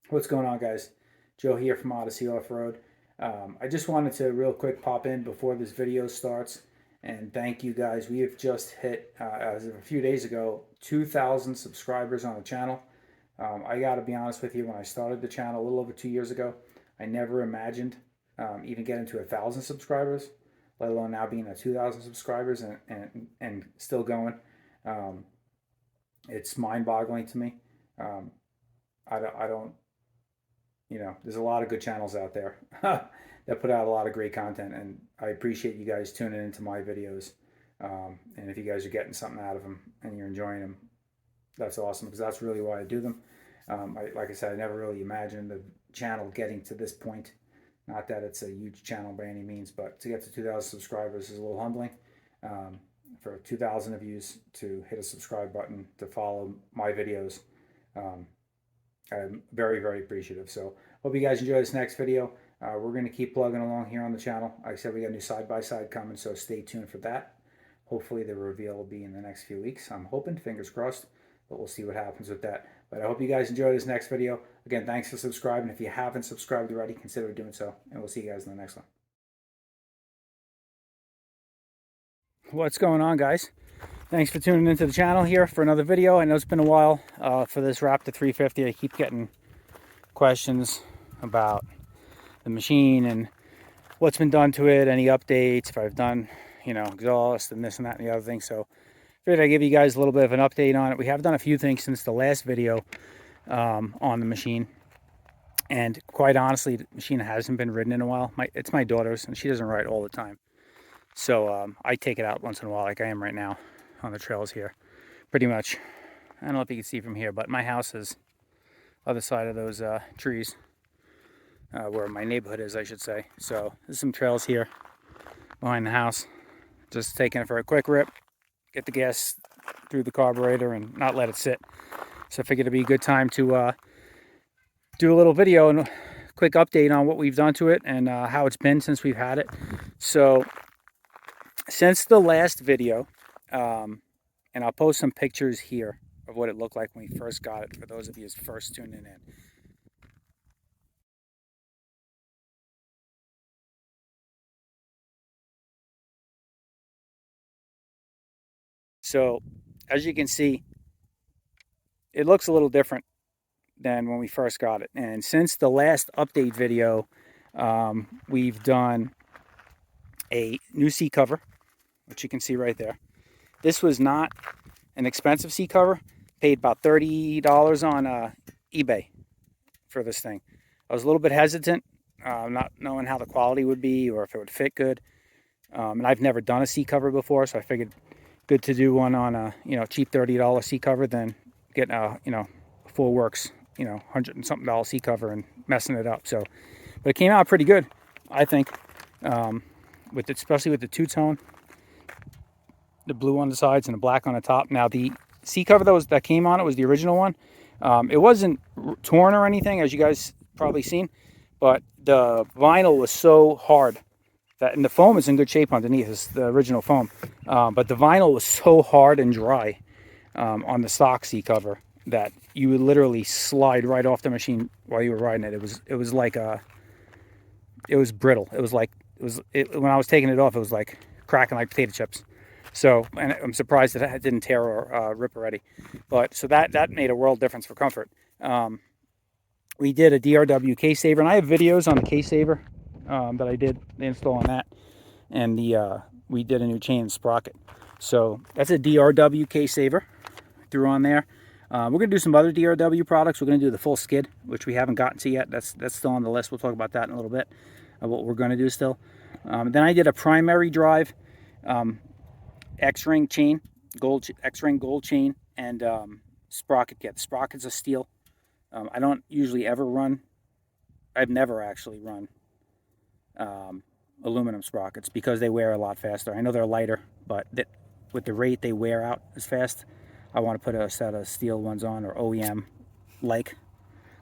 What's going on, guys? Joe here from Odyssey Off-Road. I just wanted to real quick pop in before this video starts and thank you guys. We have just hit, as of a few days ago, 2,000 subscribers on the channel. I got to be honest with you, when I started the channel a little over 2 years ago, I never imagined even getting to 1,000 subscribers, let alone now being at 2,000 subscribers and still going. Um, it's mind-boggling to me. Um, I don't there's a lot of good channels out there that put out a lot of great content, and I appreciate you guys tuning into my videos. And if you guys are getting something out of them and you're enjoying them, that's awesome, because that's really why I do them. Like I said, I never really imagined the channel getting to this point. Not that it's a huge channel by any means, but to get to 2,000 subscribers is a little humbling. For 2,000 of you to hit a subscribe button to follow my videos, um, I'm very, very appreciative. So hope you guys enjoy this next video. We're going to keep plugging along here on the channel. Like I said, we got a new side-by-side coming, so stay tuned for that. Hopefully the reveal will be in the next few weeks. I'm hoping, fingers crossed, but we'll see what happens with that. But I hope you guys enjoy this next video. Again, thanks for subscribing. If you haven't subscribed already, consider doing so, and we'll see you guys in the next one. What's going on, guys? Thanks for tuning into the channel here for another video. I know it's been a while for this Raptor 350. I keep getting questions about the machine and what's been done to it, any updates, if I've done, exhaust and this and that and the other thing. So I figured I'd give you guys a little bit of an update on it. We have done a few things since the last video on the machine. And quite honestly, the machine hasn't been ridden in a while. It's my daughter's, and she doesn't ride all the time. So I take it out once in a while, like I am right now on the trails here. Pretty much. I don't know if you can see from here, but my house is other side of those trees. Where my neighborhood is, I should say. So there's some trails here behind the house. Just taking it for a quick rip, get the gas through the carburetor and not let it sit. So I figured it'd be a good time to do a little video and a quick update on what we've done to it and how it's been since we've had it. So since the last video, and I'll post some pictures here of what it looked like when we first got it for those of you who's first tuning in. So as you can see, it looks a little different than when we first got it. And since the last update video, we've done a new seat cover, which you can see right there. This was not an expensive seat cover. Paid about $30 on eBay for this thing. I was a little bit hesitant, not knowing how the quality would be or if it would fit good. And I've never done a seat cover before, so I figured good to do one on a cheap $30 seat cover than getting a full works $100 and something seat cover and messing it up. So, but it came out pretty good, I think, especially with the two-tone, the blue on the sides and the black on the top. Now the seat cover that came on it was the original one. It wasn't torn or anything, as you guys probably seen, but the vinyl was so hard and the foam is in good shape underneath. It's the original foam, but the vinyl was so hard and dry on the stock seat cover that you would literally slide right off the machine while you were riding it. It was like it was brittle. It was like when I was taking it off, it was like cracking like potato chips. So, and I'm surprised that it didn't tear or rip already. But so that made a world difference for comfort. We did a DRW case saver, and I have videos on the case saver that I did the install on that, and we did a new chain and sprocket. So that's a DRW case saver threw on there. We're gonna do some other DRW products. We're gonna do the full skid, which we haven't gotten to yet. That's still on the list. We'll talk about that in a little bit, what we're gonna do still. Then I did a primary drive X-ring chain, X-ring gold chain, and sprocket kit. The sprocket's a steel. I don't usually ever run. I've never actually run aluminum sprockets because they wear a lot faster. I know they're lighter, but with the rate they wear out as fast, I want to put a set of steel ones on, or OEM-like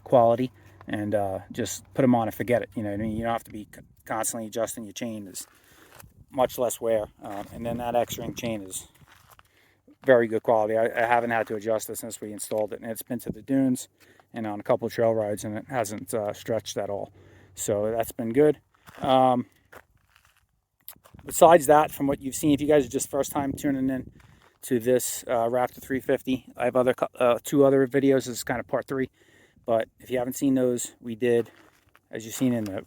quality, and just put them on and forget it. You know what I mean? You don't have to be constantly adjusting your chain. There's much less wear. And then that X-ring chain is very good quality. I haven't had to adjust it since we installed it, and it's been to the dunes, and on a couple of trail rides, and it hasn't stretched at all. So that's been good. Besides that, from what you've seen, if you guys are just first time tuning in to this Raptor 350, I have other 2 other videos. This is kind of part 3. But if you haven't seen those, we did, as you've seen in the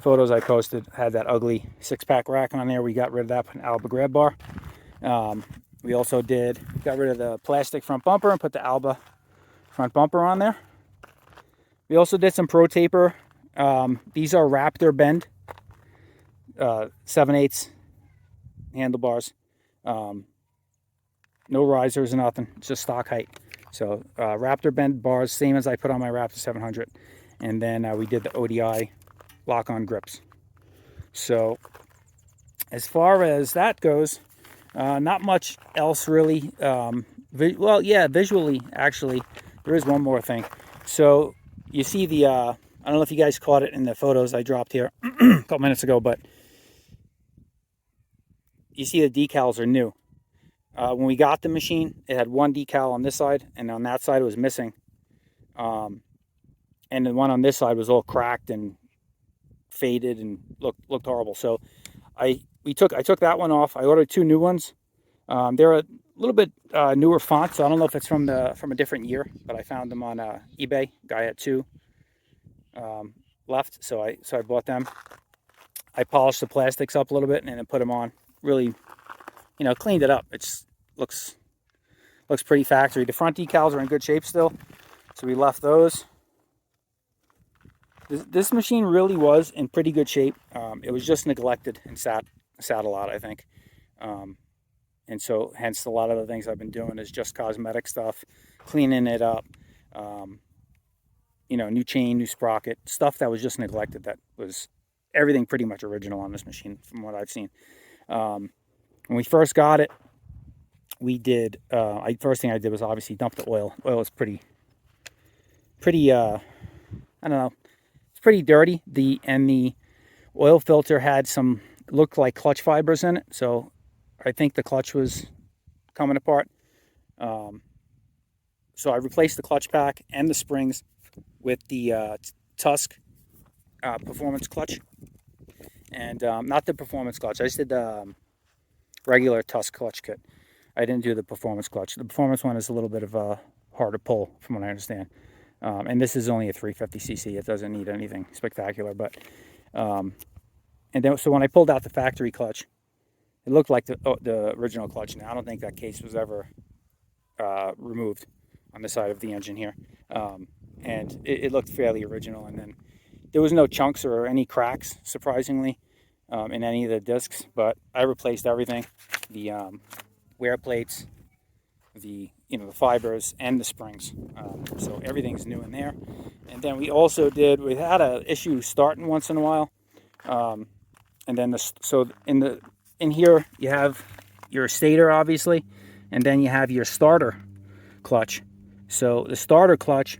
photos I posted, had that ugly 6-pack rack on there. We got rid of that, put an Alba grab bar. We also got rid of the plastic front bumper and put the Alba front bumper on there. We also did some Pro Taper. These are Raptor bend 7/8 handlebars. No risers or nothing, just stock height. So Raptor bend bars, same as I put on my Raptor 700. And then we did the ODI lock-on grips. So as far as that goes, not much else really. Well, yeah, visually, actually, there is one more thing. So you see the, I don't know if you guys caught it in the photos I dropped here a couple minutes ago, but you see the decals are new. When we got the machine, it had one decal on this side, and on that side it was missing. And the one on this side was all cracked and faded and looked horrible. So I took that one off. I ordered 2 new ones. They're a little bit newer font, so I don't know if it's from a different year, but I found them on eBay. Guy had 2 left, so I bought them. I polished the plastics up a little bit and then put them on. Really, cleaned it up. It looks pretty factory. The front decals are in good shape still, so we left those. This machine really was in pretty good shape. It was just neglected and sat a lot, I think. And so hence a lot of the things I've been doing is just cosmetic stuff, cleaning it up, new chain, new sprocket, stuff that was just neglected. That was everything pretty much original on this machine from what I've seen. When we first got it, we did, first thing I did was obviously dump the oil. Oil was pretty, I don't know, it's pretty dirty. The oil filter had looked like clutch fibers in it. So I think the clutch was coming apart. So I replaced the clutch pack and the springs with the Tusk performance clutch. And not the performance clutch. I just did the regular Tusk clutch kit. I didn't do the performance clutch. The performance one is a little bit of a harder pull, from what I understand. And this is only a 350cc. It doesn't need anything spectacular. But and then so when I pulled out the factory clutch, it looked like the original clutch. Now I don't think that case was ever removed on the side of the engine here, and it looked fairly original. And then there was no chunks or any cracks, surprisingly, in any of the discs. But I replaced everything: the wear plates, the fibers, and the springs. So everything's new in there. And then we had an issue starting once in a while. And then in here you have your stator, obviously, and then you have your starter clutch. So the starter clutch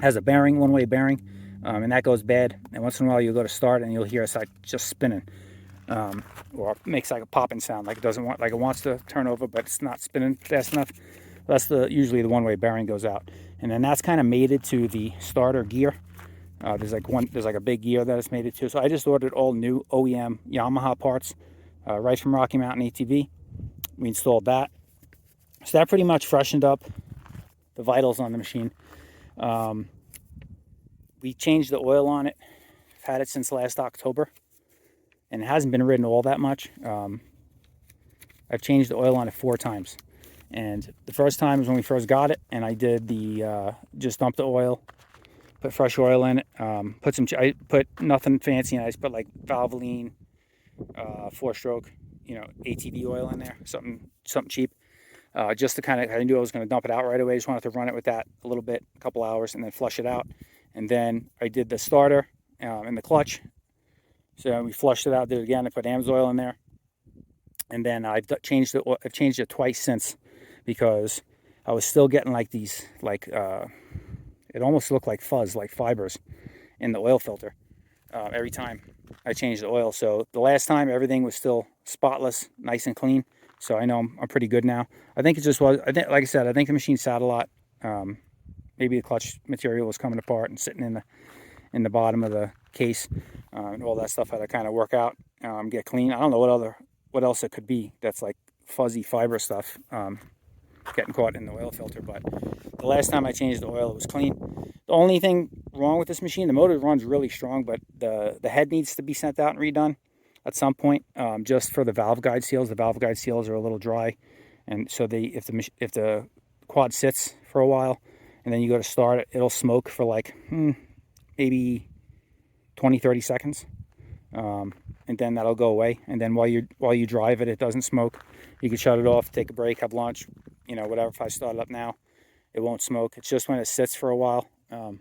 has a bearing, one-way bearing, and that goes bad. And once in a while you'll go to start and you'll hear it's like just spinning, or it makes like a popping sound, like it wants to turn over, but it's not spinning fast enough. That's usually the one-way bearing goes out, and then that's kind of mated to the starter gear. There's like a big gear that it's mated to. So I just ordered all new OEM Yamaha parts, right from Rocky Mountain ATV. We installed that. So that pretty much freshened up the vitals on the machine. We changed the oil on it. I've had it since last October, and it hasn't been ridden all that much. I've changed the oil on it 4 times. And the first time was when we first got it, and I did just dumped the oil, put fresh oil in it, I put nothing fancy in it. I just put like Valvoline 4-stroke, ATV oil in there, something cheap, just to I knew I was going to dump it out right away. I just wanted to run it with that a little bit, a couple hours, and then flush it out. And then I did the starter and the clutch. So we flushed it out, did it again. I put AMSOIL in there, and then I've changed it twice since, because I was still getting like these, it almost looked like fuzz, like fibers in the oil filter every time I changed the oil. So the last time everything was still spotless, nice and clean. So I know I'm pretty good now. I think it just was, like I said, I think the machine sat a lot. maybe the clutch material was coming apart and sitting in the bottom of the case, and all that stuff had to kind of work out, get clean. I don't know what else it could be. That's like fuzzy fiber stuff getting caught in the oil filter. But the last time I changed the oil, it was clean. The only thing wrong with this machine, the motor runs really strong, but the head needs to be sent out and redone at some point, just for the valve guide seals. The valve guide seals are a little dry, and so if the quad sits for a while and then you go to start it, it'll smoke for like maybe 20-30 seconds, and then that'll go away. And then while you drive it, it doesn't smoke. You can shut it off, take a break, have lunch, whatever. If I start it up now, it won't smoke. It's just when it sits for a while, and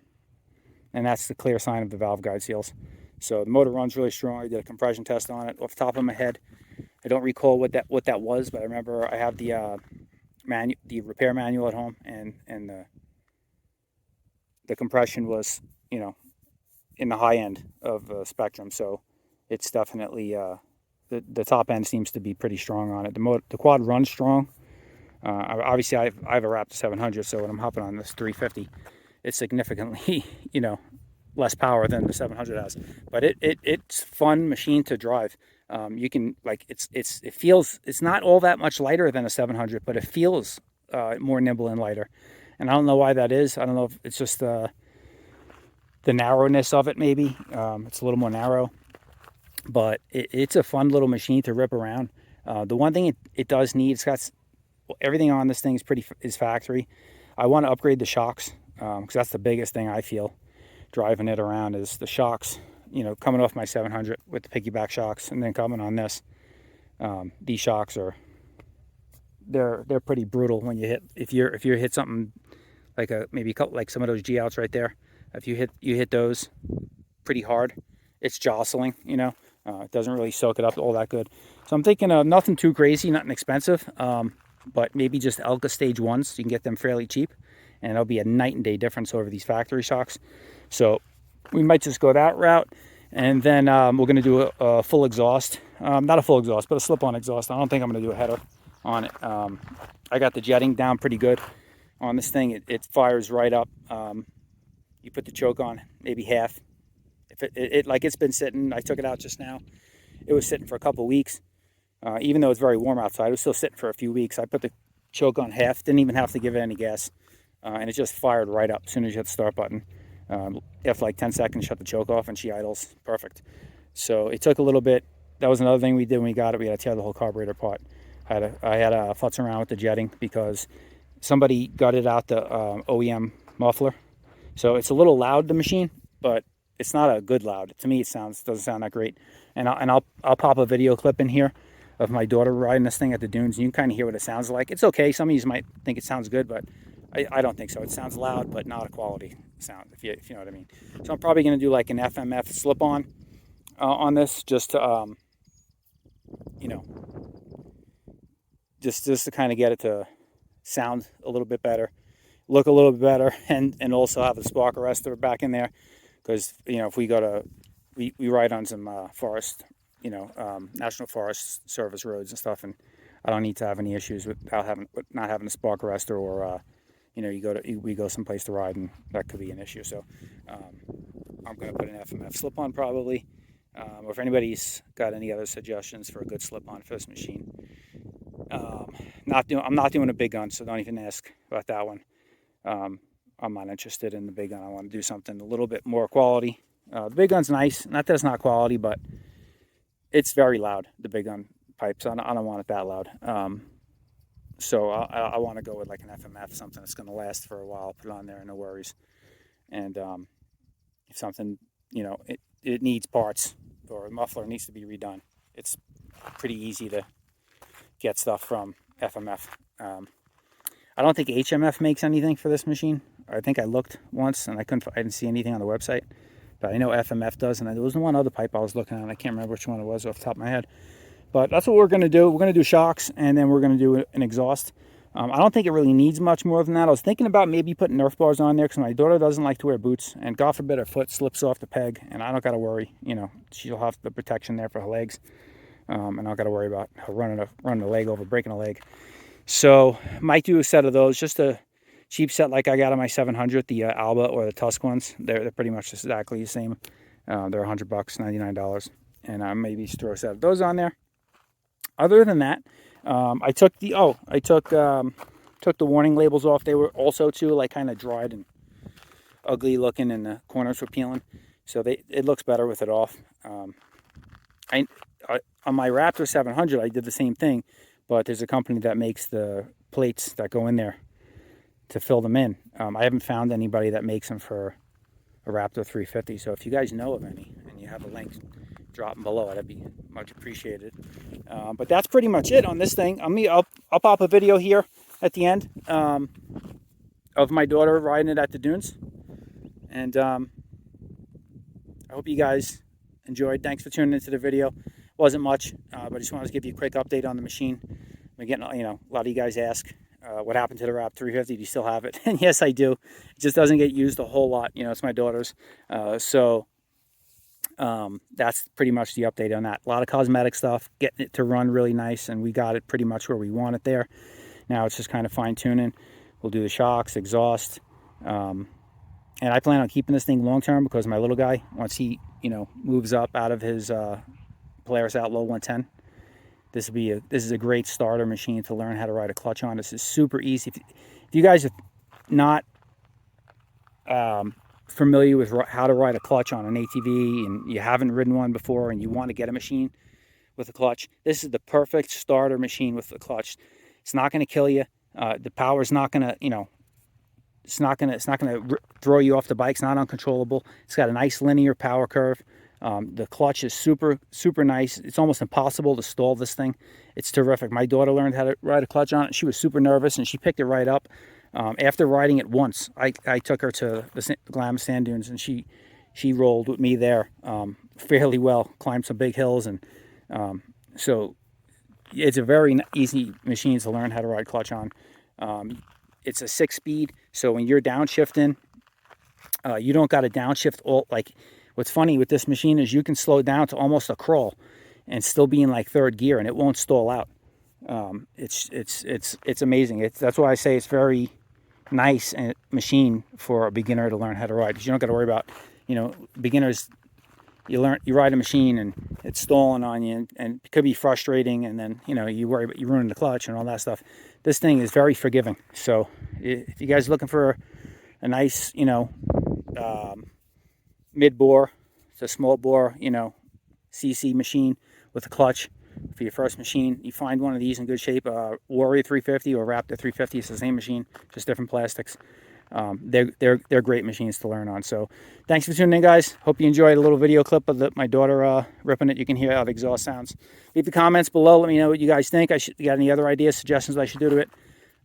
that's the clear sign of the valve guide seals. So the motor runs really strong. I did a compression test on it. Off the top of my head, I don't recall what that was, but I remember I have the repair manual at home, and the compression was in the high end of the spectrum. So it's definitely the top end seems to be pretty strong on it. The quad runs strong. Obviously, I have a Raptor 700, so when I'm hopping on this 350, it's significantly less power than the 700 has. But it's fun machine to drive. You can it feels, it's not all that much lighter than a 700, but it feels more nimble and lighter. And I don't know why that is. I don't know if it's just the narrowness of it, maybe. It's a little more narrow, but it's a fun little machine to rip around. The one thing it does need, it's got everything on this thing is factory. I want to upgrade the shocks, because that's the biggest thing I feel driving it around, is the shocks. Coming off my 700 with the piggyback shocks, and then coming on this, these shocks they're pretty brutal when you hit. If you hit something like like some of those G outs right there, if you hit those pretty hard, it's jostling. It doesn't really soak it up all that good. So I'm thinking of nothing too crazy, nothing expensive, but maybe just Elka stage 1s. You can get them fairly cheap, and it'll be a night and day difference over these factory shocks. So we might just go that route, and then we're going to do a full exhaust. Not a full exhaust, but a slip-on exhaust. I don't think I'm going to do a header on it. I got the jetting down pretty good on this thing. It fires right up. You put the choke on, maybe half. If it's been sitting, I took it out just now. It was sitting for a couple weeks. Even though it's very warm outside, it was still sitting for a few weeks. I put the choke on half, didn't even have to give it any gas, and it just fired right up as soon as you hit the start button. After like 10 seconds, shut the choke off, and she idles perfect. So it took a little bit. That was another thing we did when we got it. We had to tear the whole carburetor apart. I had to futz around with the jetting because somebody gutted out the OEM muffler. So it's a little loud, the machine, but it's not a good loud. To me, it doesn't sound that great. And I'll pop a video clip in here of my daughter riding this thing at the dunes, and you can kind of hear what it sounds like. It's okay. Some of you might think it sounds good, but I don't think so. It sounds loud, but not a quality sound, if you know what I mean. So I'm probably going to do like an FMF slip-on on this, just to just to kind of get it to sound a little bit better, look a little bit better, and also have the spark arrestor back in there, because if we go to we ride on some forest, National Forest Service roads and stuff, and I don't need to have any issues with not having a spark arrestor, or we go someplace to ride and that could be an issue. So I'm going to put an FMF slip-on probably, or if anybody's got any other suggestions for a good slip-on for this machine. I'm not doing a big gun, so don't even ask about that one. I'm not interested in the big gun. I want to do something a little bit more quality. The big gun's nice. Not that it's not quality, but it's very loud, the big gun pipes. I don't want it that loud. So I want to go with like an FMF, something that's going to last for a while. Put it on there, no worries. And if something, it needs parts, or a muffler needs to be redone, it's pretty easy to get stuff from FMF. I don't think HMF makes anything for this machine. I think I looked once and I didn't see anything on the website, but I know FMF does. And there was one other pipe I was looking at. I can't remember which one it was off the top of my head. But that's what we're going to do. We're going to do shocks, and then we're going to do an exhaust. I don't think it really needs much more than that. I was thinking about maybe putting Nerf bars on there, because my daughter doesn't like to wear boots, and God forbid her foot slips off the peg, and I don't got to worry. She'll have the protection there for her legs, and I don't got to worry about her running a leg over, breaking a leg. So might do a set of those just to cheap set like I got on my 700, the Alba or the Tusk ones. They're pretty much exactly the same. They're $100, $99, and I maybe throw a set of those on there. Other than that, I took the warning labels off. They were also too like kind of dried and ugly looking, and the corners were peeling, so it looks better with it off. I on my Raptor 700, I did the same thing, but there's a company that makes the plates that go in there to fill them in. I haven't found anybody that makes them for a Raptor 350, so if you guys know of any and you have a link, drop them below. That'd be much appreciated. But that's pretty much it on this thing. I'll pop a video here at the end of my daughter riding it at the dunes, and I hope you guys enjoyed. Thanks for tuning into the video. Wasn't much, but I just wanted to give you a quick update on the machine. We're getting, a lot of you guys ask what happened to the Raptor 350. Do you still have it? And yes, I do. It just doesn't get used a whole lot. It's my daughter's. So that's pretty much the update on that. A lot of cosmetic stuff, getting it to run really nice, and we got it pretty much where we want it there. Now it's just kind of fine tuning. We'll do the shocks, exhaust, and I plan on keeping this thing long term because my little guy, once he moves up out of his Polaris Outlaw 110, this is a great starter machine to learn how to ride a clutch on. This is super easy. If you guys are not familiar with how to ride a clutch on an ATV, and you haven't ridden one before and you want to get a machine with a clutch, this is the perfect starter machine with a clutch. It's not going to kill you. The power is not going to, it's not going to throw you off the bike. It's not uncontrollable. It's got a nice linear power curve. The clutch is super, super nice. It's almost impossible to stall this thing. It's terrific. My daughter learned how to ride a clutch on it. She was super nervous, and she picked it right up. After riding it once, I took her to the Glamis Sand Dunes, and she rolled with me there fairly well, climbed some big hills, and so it's a very easy machine to learn how to ride clutch on. It's a 6-speed, so when you're downshifting, you don't got to downshift all. Like, what's funny with this machine is you can slow down to almost a crawl and still be in like 3rd gear, and it won't stall out. It's amazing. That's why I say it's very nice machine for a beginner to learn how to ride, because you don't got to worry about, beginners. You ride a machine and it's stalling on you, and it could be frustrating, and then you worry about you ruining the clutch and all that stuff. This thing is very forgiving. So if you guys are looking for a nice mid-bore to small bore CC machine with a clutch for your first machine, you find one of these in good shape. Warrior 350 or Raptor 350, it's the same machine, just different plastics. They're great machines to learn on. So thanks for tuning in, guys. Hope you enjoyed a little video clip of my daughter ripping it. You can hear how the exhaust sounds. Leave the comments below. Let me know what you guys think. You got any other ideas, suggestions I should do to it?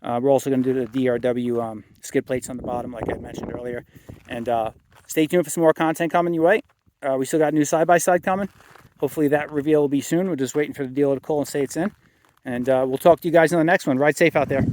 We're also going to do the DRW skid plates on the bottom, like I mentioned earlier. And stay tuned for some more content coming your way. We still got new side-by-side coming. Hopefully that reveal will be soon. We're just waiting for the dealer to call and say it's in. And we'll talk to you guys in the next one. Ride safe out there.